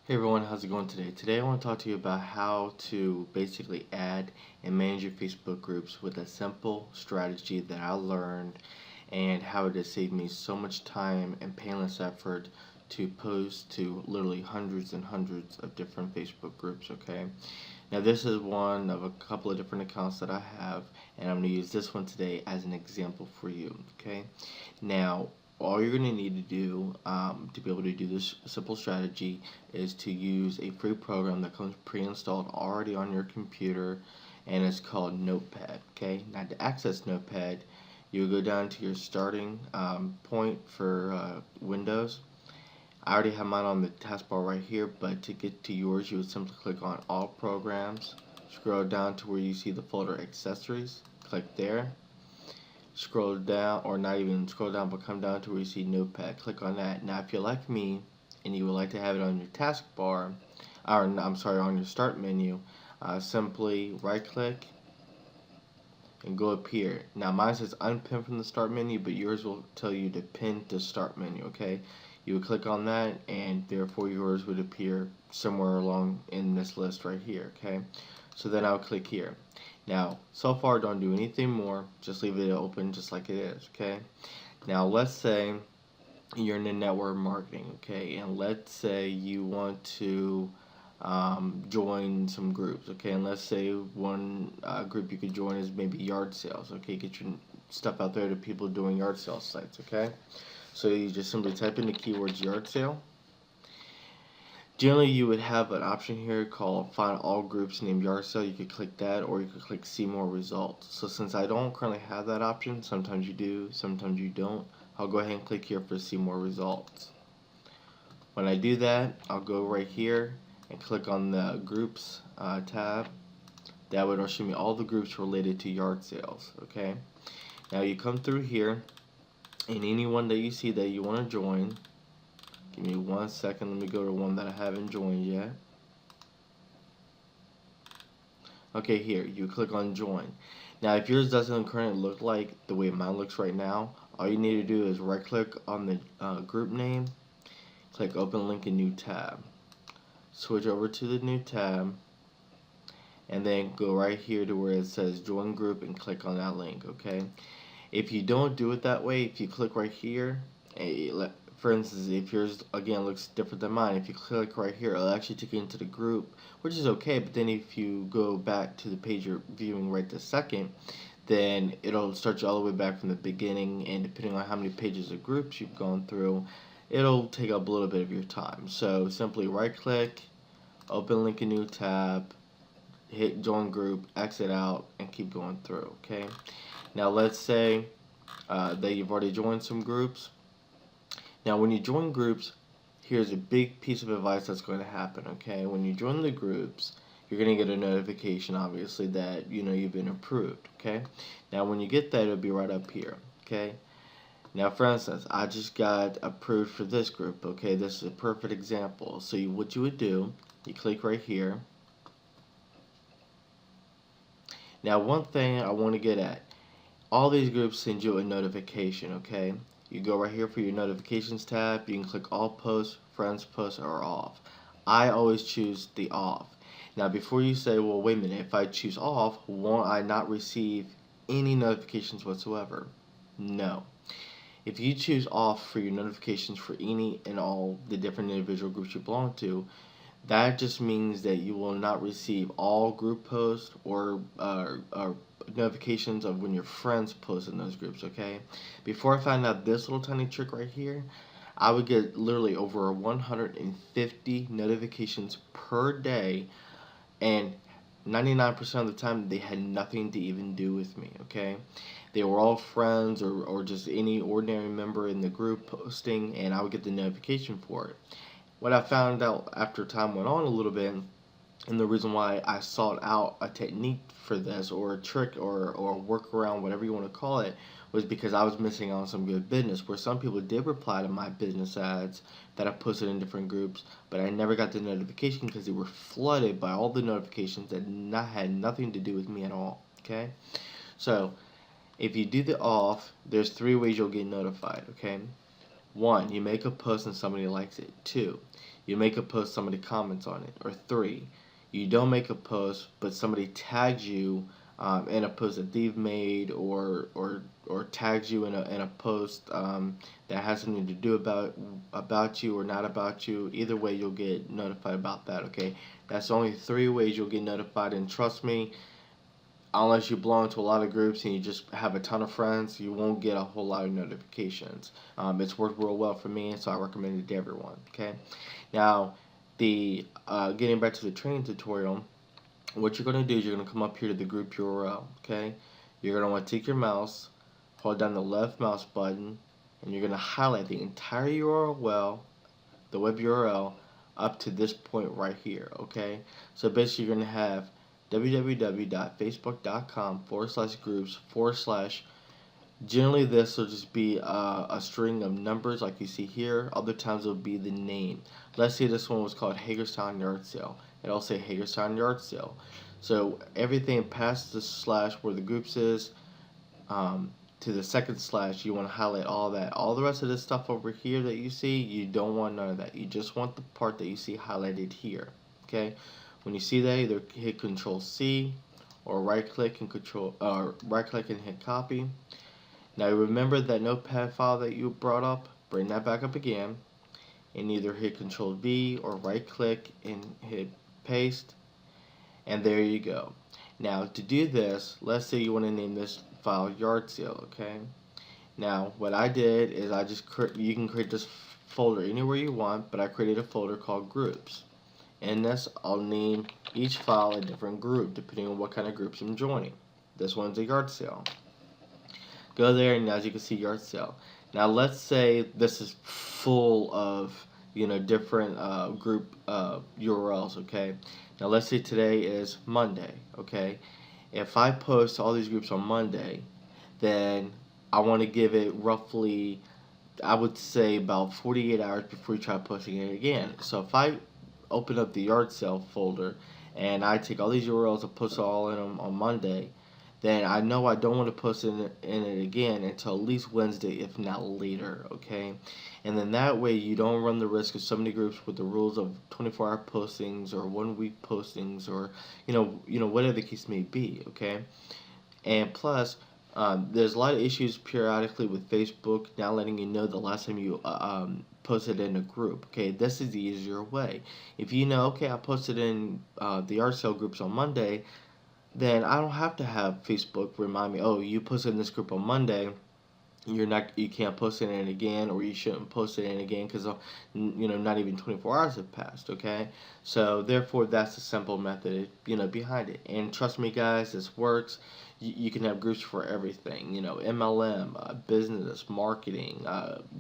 Hey everyone, how's it going today? Today I want to talk to you about how to basically add and manage your Facebook groups with a simple strategy that I learned and how it has saved me so much time and painless effort to post to literally hundreds and hundreds of different Facebook groups, okay? Now this is one of a couple of different accounts that I have, and I'm going to use this one today as an example for you, okay? Now all you're going to need to do to be able to do this simple strategy is to use a free program that comes pre-installed already on your computer, and it's called Notepad, okay? Now to access Notepad, you go down to your starting point for Windows. I already have mine on the taskbar right here, but to get to yours, you would simply click on All Programs, scroll down to where you see the folder Accessories, click there, scroll down, or not even scroll down, but come down to where you see Notepad, click on that. Now if you're like me, and you would like to have it on your taskbar, or I'm sorry, on your start menu, simply right click and go up here. Now mine says unpin from the start menu, but yours will tell you to pin to start menu, okay? You would click on that, and therefore yours would appear somewhere along in this list right here, okay? So then I'll click here. Now, so far don't do anything more, just leave it open just like it is, okay? Now let's say you're in the network marketing, okay? And let's say you want to join some groups, okay? And let's say one group you could join is maybe yard sales, okay? Get your stuff out there to people doing yard sale sites, okay? So you just simply type in the keywords yard sale. Generally, you would have an option here called Find All Groups named Yard Sale. You could click that, or you could click See More Results. So since I don't currently have that option, sometimes you do, sometimes you don't, I'll go ahead and click here for See More Results. When I do that, I'll go right here and click on the Groups tab. That would show me all the groups related to yard sales, okay? Now you come through here, and anyone that you see that you want to join, give me 1 second, let me go to one that I haven't joined yet. Okay, here, you click on join. Now if yours doesn't currently look like the way mine looks right now, all you need to do is right click on the group name, click open link in new tab, switch over to the new tab, and then go right here to where it says join group and click on that link, okay? If you don't do it that way, if you click right here, for instance, if yours again looks different than mine, if you click right here, it'll actually take you into the group, which is okay. But then if you go back to the page you're viewing right this second, then it'll start you all the way back from the beginning, and depending on how many pages of groups you've gone through, it'll take up a little bit of your time. So simply right click, open link in new tab, hit join group, exit out, and keep going through, okay? Now let's say that you've already joined some groups. Now when you join groups, here's a big piece of advice that's going to happen, okay? When you join the groups, you're going to get a notification, obviously, that you've been approved, okay? Now when you get that, it'll be right up here, okay? Now for instance, I just got approved for this group, okay? This is a perfect example. So what you would do, you click right here. Now one thing I want to get at, all these groups send you a notification, okay? You go right here for your notifications tab. You can click all posts, friends posts, or off. I always choose the off. Now before you say, well wait a minute, if I choose off, won't I not receive any notifications whatsoever? No. If you choose off for your notifications for any and all the different individual groups you belong to, that just means that you will not receive all group posts or notifications of when your friends post in those groups, okay? Before I found out this little tiny trick right here, I would get literally over 150 notifications per day, and 99% of the time they had nothing to even do with me, okay? They were all friends or just any ordinary member in the group posting, and I would get the notification for it. What I found out after time went on a little bit, and the reason why I sought out a technique for this, or a trick, or a workaround, whatever you want to call it, was because I was missing out on some good business, where some people did reply to my business ads that I posted in different groups, but I never got the notification because they were flooded by all the notifications that had nothing to do with me at all, okay? So if you do the off, there's 3 ways you'll get notified, okay? 1, you make a post and somebody likes it. 2, You make a post, somebody comments on it. Or 3, you don't make a post, but somebody tags you in a post that they've made, or tags you in a post that has something to do about you or not about you. Either way, you'll get notified about that. Okay, that's only 3 ways you'll get notified, and trust me, unless you belong to a lot of groups and you just have a ton of friends, you won't get a whole lot of notifications. It's worked real well for me, so I recommend it to everyone. Okay, now the getting back to the training tutorial, what you're going to do is you're going to come up here to the group URL. Okay, you're going to want to take your mouse, hold down the left mouse button, and you're going to highlight the entire URL, the web URL, up to this point right here. Okay, so basically you're going to have www.facebook.com/groups/ generally this will just be a string of numbers like you see here. Other times it'll be the name. Let's say this one was called Hagerstown Yard Sale. It'll say Hagerstown Yard Sale. So everything past the slash where the groups is to the second slash, you want to highlight all that. All the rest of this stuff over here that you see, you don't want none of that. You just want the part that you see highlighted here. Okay, when you see that, either hit Control C or right click and hit copy. Now remember that notepad file that you brought up, bring that back up again, and either hit Control V or right click and hit paste, and there you go. Now to do this, let's say you want to name this file Yard Sale. Okay, now what I did is you can create this folder anywhere you want, but I created a folder called Groups. In this, I'll name each file a different group depending on what kind of groups I'm joining. This one's a yard sale. Go there, and as you can see, yard sale. Now let's say this is full of different group URLs. Okay, now let's say today is Monday. Okay, if I post all these groups on Monday, then I want to give it roughly, I would say, about 48 hours before you try posting it again. So if I open up the yard sale folder and I take all these URLs and post all in them on Monday, then I know I don't want to post in it again until at least Wednesday, if not later. Okay, and then that way you don't run the risk of so many groups with the rules of 24-hour postings or 1-week postings, or whatever the case may be. Okay, and plus there's a lot of issues periodically with Facebook now letting you know the last time you posted in a group. Okay, this is the easier way. If you know, okay, I posted in the yard sale groups on Monday, then I don't have to have Facebook remind me, oh, you posted in this group on Monday, you can't post it in again, or you shouldn't post it in again because not even 24 hours have passed. Okay, so therefore that's the simple method behind it. And trust me guys, this works. You can have groups for everything, MLM, business, marketing,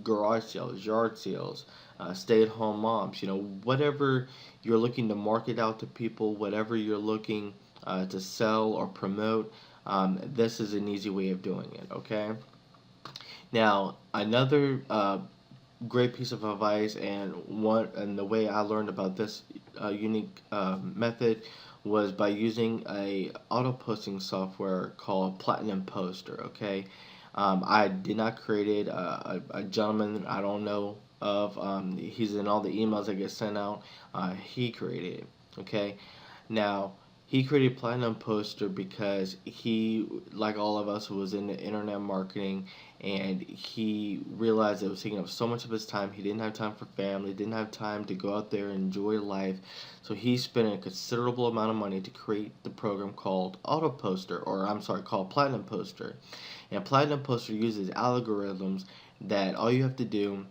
garage sales, yard sales, stay-at-home moms, whatever you're looking to market out to people, whatever you're looking to sell or promote, this is an easy way of doing it. Okay, now another great piece of advice, and the way I learned about this unique method was by using a auto posting software called Platinum Poster. Okay, I did not create it. A gentleman I don't know of, he's in all the emails that get sent out. He created it. Okay, now he created Platinum Poster because he, like all of us, was in the internet marketing, and he realized it was taking up so much of his time. He didn't have time for family, didn't have time to go out there and enjoy life. So he spent a considerable amount of money to create the program called called Platinum Poster. And Platinum Poster uses algorithms that all you have to do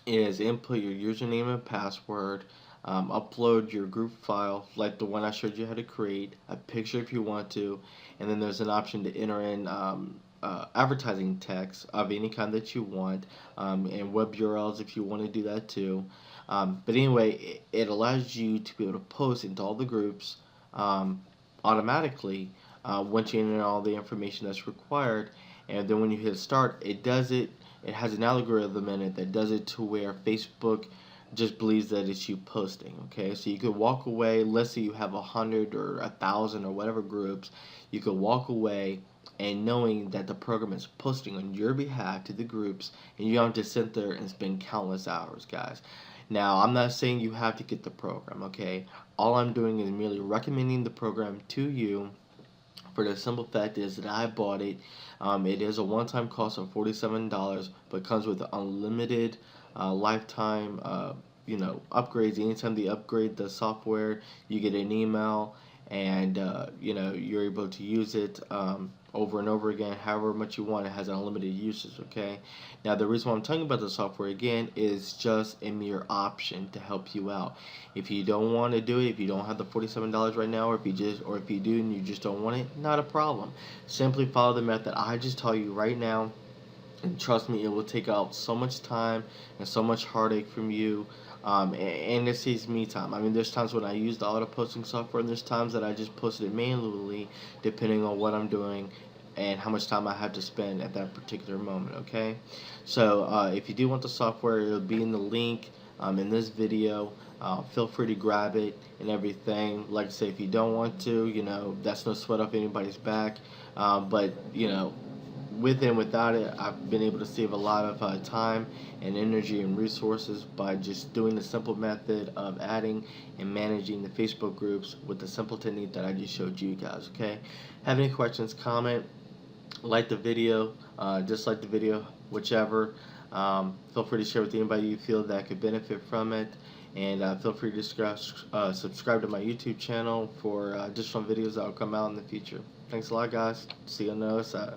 is input your username and password, upload your group file like the one I showed you how to create, a picture if you want to, and then there's an option to enter in advertising text of any kind that you want, and web URLs if you want to do that too. But anyway, it allows you to be able to post into all the groups automatically once you enter all the information that's required. And then when you hit start, it does it. It has an algorithm in it that does it to where Facebook just believes that it's you posting. Okay, so you could walk away. Let's say you have 100 or 1,000 or whatever groups, you could walk away and knowing that the program is posting on your behalf to the groups, and you don't have to sit there and spend countless hours, guys. Now, I'm not saying you have to get the program, okay? All I'm doing is merely recommending the program to you for the simple fact is that I bought it. It is a one-time cost of $47, but comes with unlimited lifetime, upgrades. Anytime they upgrade the software, you get an email, and you're able to use it over and over again, however much you want. It has unlimited uses. Okay. Now the reason why I'm talking about the software again is just a mere option to help you out. If you don't want to do it, if you don't have the $47 right now, or if you do and you just don't want it, not a problem. Simply follow the method I just taught you right now, and trust me, it will take out so much time and so much heartache from you. And it saves me time. I mean, there's times when I use the auto posting software, and there's times that I just post it manually, depending on what I'm doing and how much time I have to spend at that particular moment. Okay, so if you do want the software, it'll be in the link in this video. Feel free to grab it and everything. Like I say, if you don't want to, that's no sweat off anybody's back. But with and without it, I've been able to save a lot of time and energy and resources by just doing the simple method of adding and managing the Facebook groups with the simple technique that I just showed you guys. Okay, have any questions, comment, like the video, dislike the video, whichever. Feel free to share with anybody you feel that could benefit from it, and feel free to subscribe to my YouTube channel for additional videos that will come out in the future. Thanks a lot, guys. See you on the other side.